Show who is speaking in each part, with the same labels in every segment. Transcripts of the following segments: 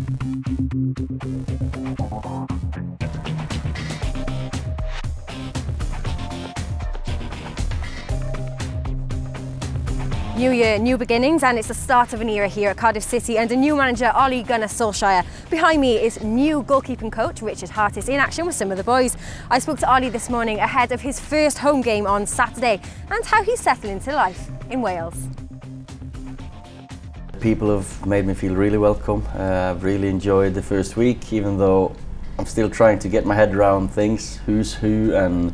Speaker 1: New year, new beginnings, and it's the start of an era here at Cardiff City under new manager Ole Gunnar Solskjaer. Behind me is new goalkeeping coach Richard Hartis in action with some of the boys. I spoke to Ole this morning ahead of his first home game on Saturday and how he's settling into life in Wales.
Speaker 2: People have made me feel really welcome. I've really enjoyed the first week, even though I'm still trying to get my head around things, who's who, and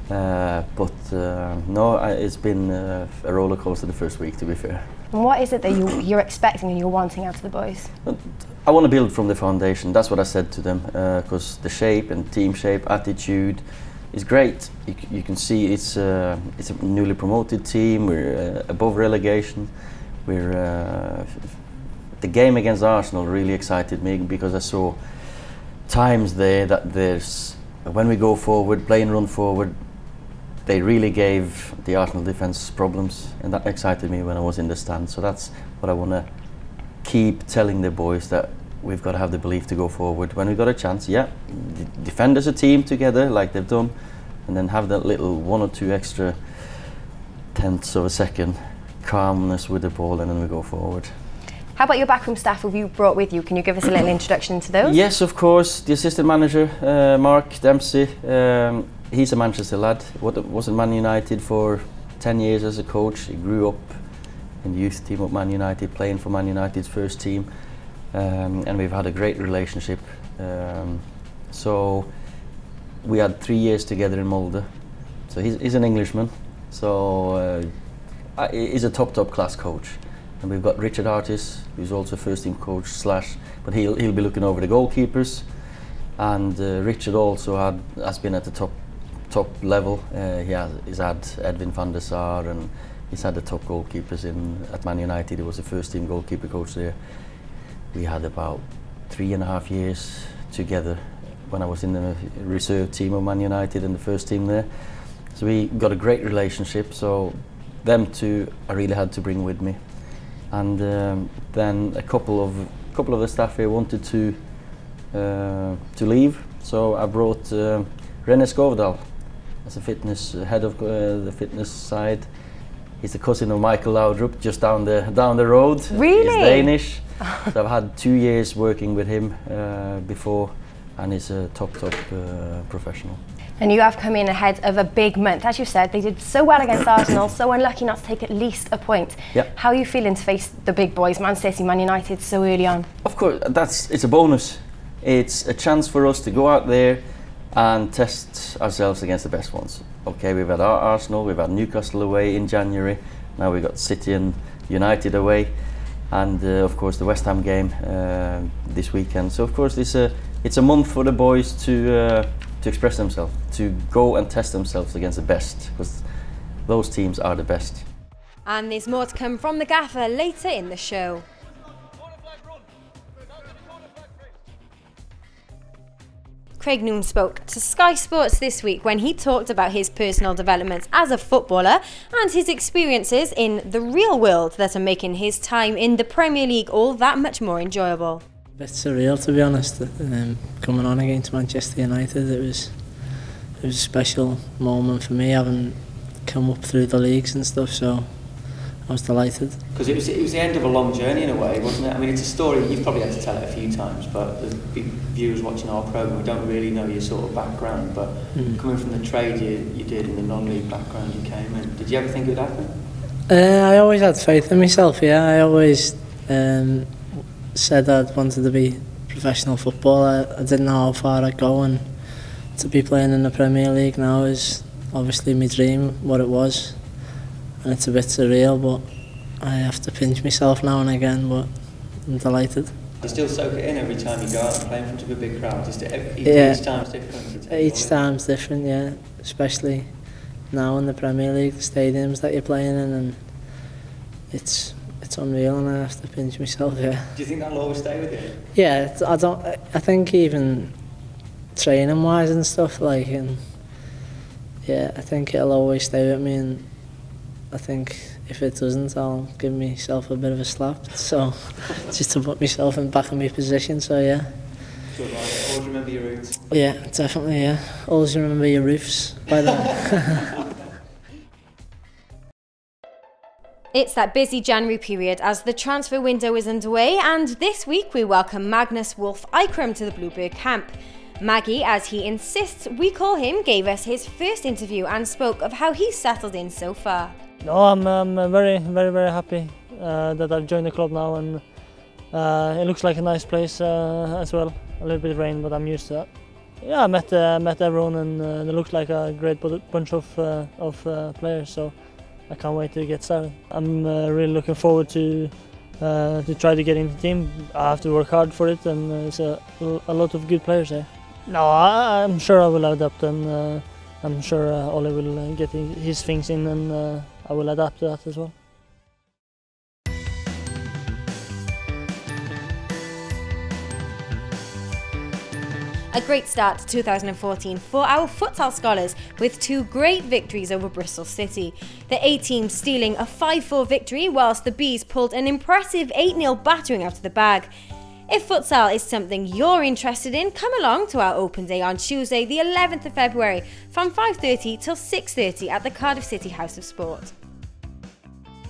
Speaker 2: no, it's been a roller coaster the first week, to be fair.
Speaker 1: And what is it that you're expecting and you're wanting out of the boys?
Speaker 2: I want to build from the foundation. That's what I said to them, because the shape and team shape, attitude is great. You can see it's a newly promoted team. We're above relegation. The game against Arsenal really excited me because I saw times there that when we go forward, play and run forward, they really gave the Arsenal defence problems, and that excited me when I was in the stand. So that's what I want to keep telling the boys, that we've got to have the belief to go forward. When we've got a chance, defend as a team together like they've done, and then have that little 1 or 2 extra tenths of a second calmness with the ball, and then we go forward.
Speaker 1: How about your backroom staff who you brought with you? Can you give us a little introduction to those?
Speaker 2: Yes, of course. The assistant manager, Mark Dempsey, he's a Manchester lad. Was at Man United for 10 years as a coach. He grew up in the youth team of Man United, playing for Man United's first team, and we've had a great relationship. So we had 3 years together in Molde. So he's an Englishman. So he's a top class coach. And we've got Richard Hartis, who's also a first team coach but he'll be looking over the goalkeepers. And Richard also has been at the top level. He's had Edwin van der Sar, and he's had the top goalkeepers at Man United. He was the first team goalkeeper coach there. We had about 3.5 years together when I was in the reserve team of Man United and the first team there. So we got a great relationship. So them two I really had to bring with me. And then a couple of the staff here wanted to leave, so I brought René Skovdal as a head of the fitness side. He's the cousin of Michael Laudrup, just down the road.
Speaker 1: Really?
Speaker 2: He's Danish. So I've had 2 years working with him before, and he's a top professional.
Speaker 1: And you have come in ahead of a big month. As you said, they did so well against Arsenal, so unlucky not to take at least a point.
Speaker 2: Yep.
Speaker 1: How are you feeling to face the big boys, Man City, Man United, so early on?
Speaker 2: Of course, it's a bonus. It's a chance for us to go out there and test ourselves against the best ones. Okay, we've had Arsenal, we've had Newcastle away in January, now we've got City and United away, and of course the West Ham game this weekend. So of course it's a month for the boys to express themselves, to go and test themselves against the best, because those teams are the best.
Speaker 1: And there's more to come from the gaffer later in the show. Craig Noone spoke to Sky Sports this week when he talked about his personal developments as a footballer and his experiences in the real world that are making his time in the Premier League all that much more enjoyable.
Speaker 3: A bit surreal, to be honest. Coming on against Manchester United, it was a special moment for me, having come up through the leagues and stuff. So I was delighted.
Speaker 4: Because it was the end of a long journey in a way, wasn't it? I mean, it's a story, you've probably had to tell it a few times, but the big viewers watching our programme who don't really know your sort of background, but coming from the trade you did in the non-league background you came in, did you ever think it would happen?
Speaker 3: I always had faith in myself, yeah. I always said I'd wanted to be a professional footballer. I didn't know how far I'd go, and to be playing in the Premier League now is obviously my dream, what it was. And it's a bit surreal, but I have to pinch myself now and again, but I'm delighted.
Speaker 4: You still soak it in every time you go out and play in front of a big crowd? Each time's different?
Speaker 3: Each time's different, yeah. Especially now in the Premier League, the stadiums that you're playing in, and it's unreal, and I have to pinch myself, yeah.
Speaker 4: Do you think that'll always stay with you?
Speaker 3: Yeah, I think even training-wise and stuff, like, and yeah, I think it'll always stay with me, and I think if it doesn't, I'll give myself a bit of a slap. So just to put myself back in my position. So yeah.
Speaker 4: Good one. Always remember your roots.
Speaker 3: Yeah, definitely. Yeah. Always remember your roofs. By the way.
Speaker 1: It's that busy January period as the transfer window is underway, and this week we welcome Magnus Wolff Eikrem to the Bluebird camp. Maggie, as he insists we call him, gave us his first interview and spoke of how he's settled in so far.
Speaker 5: No, I'm very happy that I've joined the club now, and it looks like a nice place as well. A little bit of rain, but I'm used to that. Yeah, I met everyone, and it looks like a great bunch of players. So I can't wait to get started. I'm really looking forward to try to get in the team. I have to work hard for it, and there's a lot of good players there. No, I'm sure I will adapt, and I'm sure Ole will get his things in, and I will adapt to that as well.
Speaker 1: A great start to 2014 for our futsal scholars with 2 great victories over Bristol City. The A team stealing a 5-4 victory whilst the Bs pulled an impressive 8-0 battering out of the bag. If futsal is something you're interested in, come along to our open day on Tuesday the 11th of February from 5:30 till 6:30 at the Cardiff City House of Sport.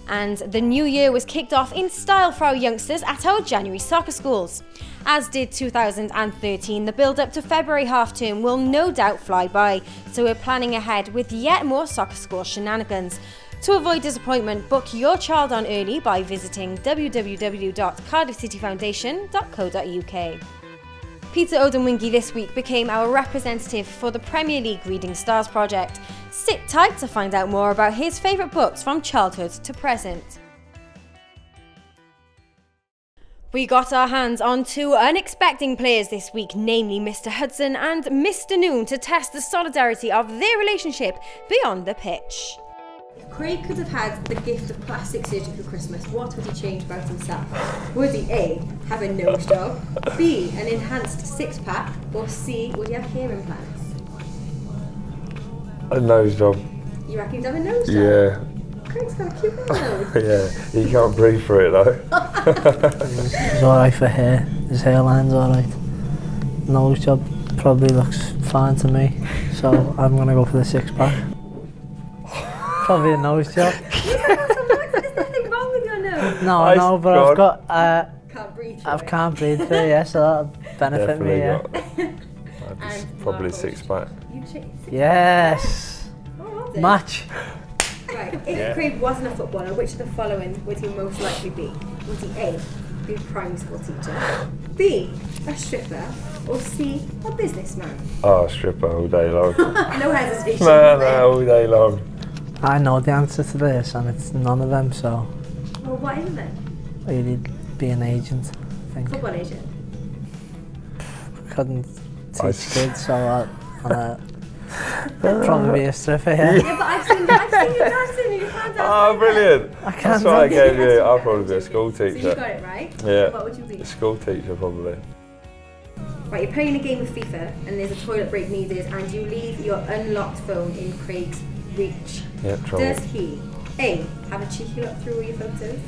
Speaker 1: And the new year was kicked off in style for our youngsters at our January soccer schools. As did 2013, the build-up to February half-term will no doubt fly by, so we're planning ahead with yet more soccer school shenanigans. To avoid disappointment, book your child on early by visiting www.cardiffcityfoundation.co.uk. Peter Odemwingie this week became our representative for the Premier League Reading Stars project. Sit tight to find out more about his favourite books from childhood to present. We got our hands on 2 unexpected players this week, namely Mr. Hudson and Mr. Noone, to test the solidarity of their relationship beyond the pitch. If Craig could have had the gift of plastic surgery for Christmas, what would he change about himself? Would he A, have a nose job, B, an enhanced 6-pack, or C, would he have hair implants?
Speaker 6: A nose job.
Speaker 1: You reckon he'd have a nose job?
Speaker 6: Yeah.
Speaker 1: Craig's got a cute little nose.
Speaker 6: Yeah, he can't breathe for it though.
Speaker 3: He's alright for hair. His hairline's alright. Nose job probably looks fine to me, so I'm gonna go for the 6-pack. Probably a nose job.
Speaker 1: There's nothing wrong with your nose.
Speaker 3: No, but I've got.
Speaker 1: Can't breathe.
Speaker 3: Can't breathe through it, yeah, so that'll benefit me, yeah.
Speaker 6: Probably 6-pack.
Speaker 3: Yes.
Speaker 1: Oh,
Speaker 3: Match.
Speaker 1: Right. If Craig wasn't a footballer, which of the following would he most likely be? Would he A, be a primary school teacher, B, a stripper, or C, a businessman?
Speaker 6: Oh, stripper all day long.
Speaker 1: No hesitation.
Speaker 6: No, all day long.
Speaker 3: I know the answer to this, and it's none of them, so.
Speaker 1: Well, what is it then?
Speaker 3: Well, you need to be an agent, I think.
Speaker 1: Football agent?
Speaker 3: Couldn't teach kids, so I'd probably be a stripper, yeah.
Speaker 1: Yeah, but I've seen you dancing and you can't dance.
Speaker 6: Oh, brilliant.
Speaker 3: I can't
Speaker 6: That's what I gave you. I'll probably be a school teacher.
Speaker 1: So you got it right?
Speaker 6: Yeah.
Speaker 1: What would you be?
Speaker 6: A school teacher, probably.
Speaker 1: Right, you're playing a game of FIFA and there's a toilet break needed and you leave your unlocked phone in Craig's reach.
Speaker 6: Yeah, trouble.
Speaker 1: Does he A, have a cheeky look through all your photos,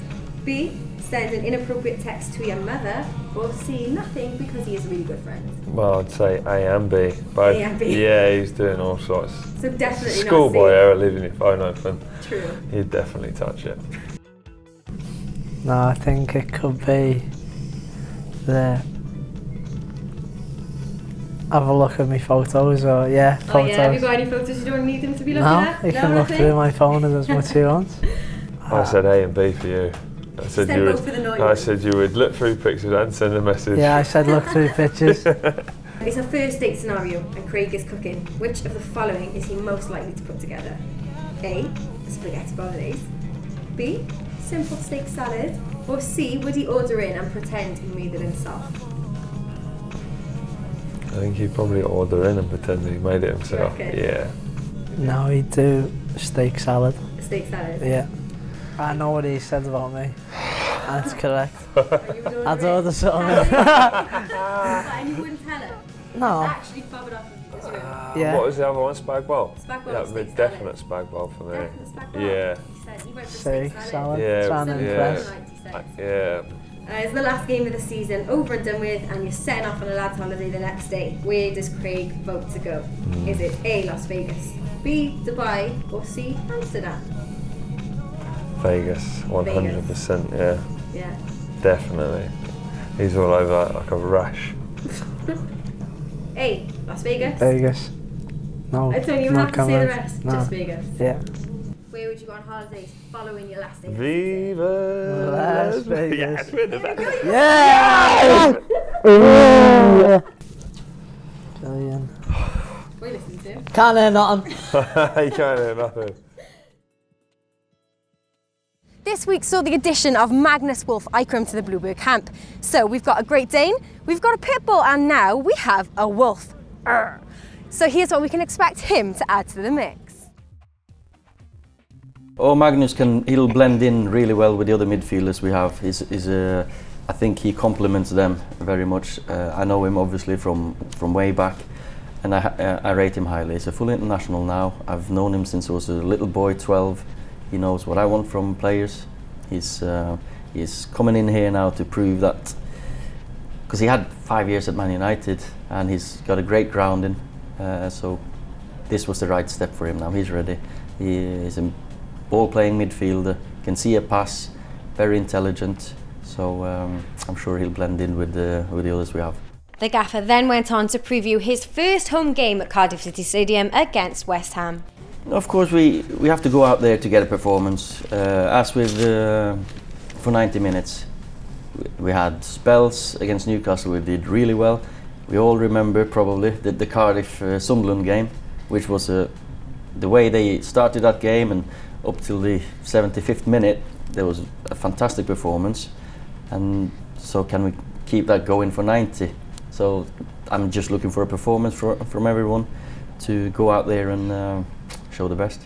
Speaker 1: B, send an inappropriate text to your mother, or C, nothing because he is a really good friend?
Speaker 6: Well, I'd say A and B. Both.
Speaker 1: A and B.
Speaker 6: Yeah, he's doing all sorts.
Speaker 1: So definitely not
Speaker 6: Schoolboy
Speaker 1: C.
Speaker 6: era, leaving your phone open.
Speaker 1: True.
Speaker 6: He'd definitely touch it.
Speaker 3: No, I think it could be the. Have a look at my photos, or yeah, photos.
Speaker 1: Oh yeah, have you got any photos you don't need them to be looking at?
Speaker 3: No, you can look through my phone as much as you want.
Speaker 6: I said A and B for you. I said
Speaker 1: Send
Speaker 6: you
Speaker 1: both
Speaker 6: would.
Speaker 1: for the noise.
Speaker 6: I said you would look through pictures and send a message.
Speaker 3: Yeah, I said look through pictures.
Speaker 1: It's a first date scenario and Craig is cooking. Which of the following is he most likely to put together? A, spaghetti bolognese, B, simple steak salad, or C, would he order in and pretend he made it himself?
Speaker 6: I think he'd probably order in and pretend that he made it himself. Yeah.
Speaker 3: No, he'd do steak salad.
Speaker 1: A steak salad?
Speaker 3: Yeah. I know what he said about me. That's correct. I'd order something.
Speaker 1: And you wouldn't tell him?
Speaker 3: No.
Speaker 1: Actually fob it off in his room?
Speaker 3: Yeah.
Speaker 6: What was the other one? Spag bowl?
Speaker 1: Spag bowl,
Speaker 6: That would be
Speaker 1: steak
Speaker 6: definite spag bowl for me.
Speaker 1: Definite spag bowl?
Speaker 6: Yeah.
Speaker 1: 90%. You went for
Speaker 3: 6 solid.
Speaker 6: Yeah,
Speaker 3: Trying to impress.
Speaker 6: yeah.
Speaker 1: It's the last game of the season, over and done with, and you're setting off on a lad's holiday the next day. Where does Craig vote to go? Is it A, Las Vegas, B, Dubai, or C, Amsterdam?
Speaker 6: Vegas, 100%. Yeah,
Speaker 1: Yeah.
Speaker 6: definitely. He's all over that like a rash.
Speaker 1: A, Las Vegas.
Speaker 3: Vegas. No.
Speaker 1: I don't even
Speaker 3: no
Speaker 1: have to say the
Speaker 3: comment.
Speaker 1: rest.
Speaker 3: No.
Speaker 1: Just Vegas.
Speaker 3: Yeah.
Speaker 1: Where would you go on holidays following your last day?
Speaker 6: Viva
Speaker 3: Las Vegas.
Speaker 6: Yes, where does that go?
Speaker 3: Yeah! Yeah! Brilliant.
Speaker 1: What are you listening to?
Speaker 3: Can't hear nothing.
Speaker 6: You can't hear nothing.
Speaker 1: This week saw the addition of Magnus Wolff Eikrem to the Bluebird camp. So we've got a Great Dane, we've got a Pit Bull, and now we have a Wolf. Arr. So here's what we can expect him to add to the mix.
Speaker 2: Oh, Magnus he'll blend in really well with the other midfielders we have. I think he complements them very much. I know him obviously from way back, and I rate him highly. He's a full international now. I've known him since I was a little boy, 12. He knows what I want from players. He's coming in here now to prove that, because he had 5 years at Man United and he's got a great grounding. So this was the right step for him now. He's ready. He is a ball-playing midfielder, can see a pass, very intelligent. So I'm sure he'll blend in with the others we have.
Speaker 1: The gaffer then went on to preview his first home game at Cardiff City Stadium against West Ham.
Speaker 2: Of course, we have to go out there to get a performance. As with for 90 minutes, we had spells against Newcastle. We did really well. We all remember probably the Cardiff Sunderland game, which was the way they started that game, and up till the 75th minute, there was a fantastic performance. And so, can we keep that going for 90? So, I'm just looking for a performance from everyone to go out there and show the best.